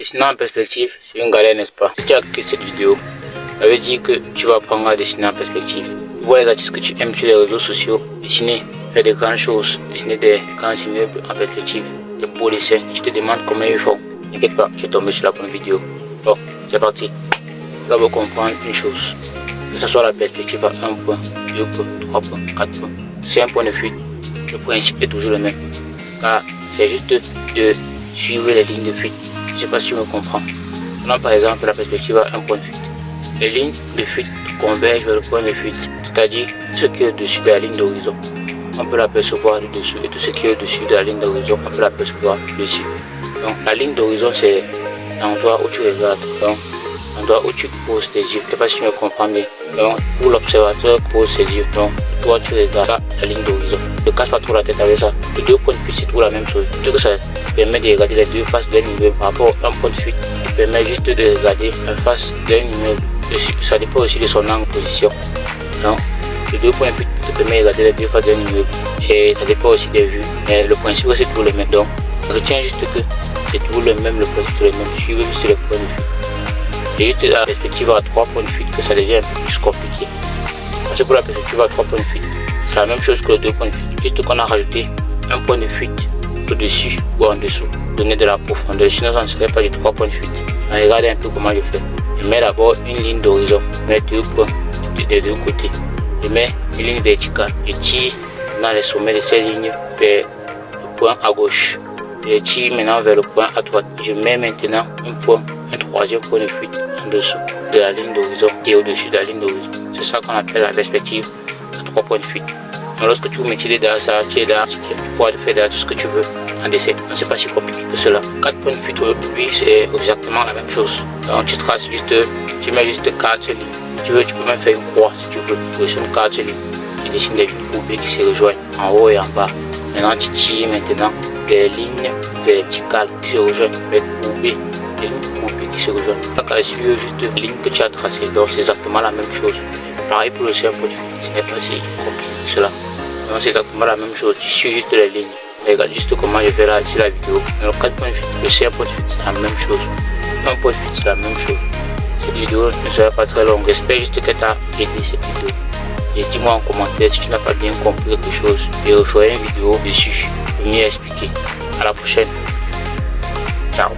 Dessiner en perspective, c'est une galère, n'est-ce pas? Si tu as cliqué cette vidéo, ça veut dire que tu vas apprendre à dessiner en perspective. Vois les artistes que tu aimes sur les réseaux sociaux, dessiner, faire des grandes choses, dessiner des grands immeubles en perspective, des beaux dessins. Tu te demandes comment ils font. N'inquiète pas, tu es tombé sur la bonne vidéo. Bon, c'est parti. Tu dois comprendre une chose. Que ce soit la perspective à 1 point, 2 points, 3 points, 4 points. C'est un point de fuite. Le principe est toujours le même. Car c'est juste de suivre les lignes de fuite. Je ne sais pas si tu me comprends. Prenons par exemple la perspective à un point de fuite. Les lignes de fuite convergent vers le point de fuite, c'est-à-dire ce qui est au-dessus de la ligne d'horizon. On peut l'apercevoir du dessous et tout ce qui est au-dessus de la ligne d'horizon, on peut l'apercevoir dessus. Donc la ligne d'horizon, c'est l'endroit où tu regardes, donc l'endroit où tu poses tes yeux. Je ne sais pas si tu me comprends bien. Donc pour l'observateur pose ses yeux, donc toi tu regardes la ligne d'horizon. Ne casse pas trop la tête avec ça. Les deux points de fuite, c'est tout la même chose. Donc ça permet de regarder les deux faces d'un immeuble par rapport à un point de fuite. Ça permet juste de regarder la face d'un immeuble. Ça dépend aussi de son angle de position. Donc les deux points de fuite te permet de regarder les deux faces d'un immeuble. Et ça dépend aussi des vues. Mais le principe c'est toujours le même. Donc retiens juste que c'est toujours le même, le principe est le même. Suivez juste les points de fuite. C'est juste la perspective à 3 points de fuite que ça devient un peu plus compliqué. Parce que pour la perspective à 3 points de fuite, c'est la même chose que les 2 points de fuite. Juste qu'on a rajouté un point de fuite au-dessus ou en dessous, donner de la profondeur. Sinon, ça ne serait pas du 3 points de fuite. Regardez un peu comment je fais. Je mets d'abord une ligne d'horizon, je mets 2 points des deux côtés. Je mets une ligne verticale. Je tire dans les sommets de ces lignes vers le point à gauche. Je tire maintenant vers le point à droite. Je mets maintenant un troisième point de fuite en dessous de la ligne d'horizon et au-dessus de la ligne d'horizon. C'est ça qu'on appelle la perspective à 3 points de fuite. Donc, lorsque tu maîtrises derrière ça, tu es là, tu pourras faire derrière tout ce que tu veux en dessin. Donc c'est pas si compliqué que cela. 4 points de fuite aujourd'hui, c'est exactement la même chose. Donc tu traces juste, tu mets juste 4 lignes. Si tu veux, tu peux même faire une croix si tu veux. Tu dessines 4 lignes. Tu dessines des lignes courbées qui se rejoignent en haut et en bas. Maintenant tu tires maintenant des lignes verticales qui se rejoignent, mais courbées. Des lignes courbées qui se rejoignent. Donc là, si tu veux juste les lignes que tu as tracées, donc c'est exactement la même chose. Pareil pour le point de fuite, ce n'est pas si compliqué que cela. Donc c'est exactement la même chose, tu suis juste les lignes. Regarde juste comment je fais là sur la vidéo. Alors 4 points de fuite, le point de fuite, c'est la même chose. Un point de fuite, c'est la même chose. Cette vidéo ne sera pas très longue. J'espère juste que tu as aidé cette vidéo. Et dis-moi en commentaire si tu n'as pas bien compris quelque chose. Je referai une vidéo dessus pour mieux expliquer. À la prochaine. Ciao.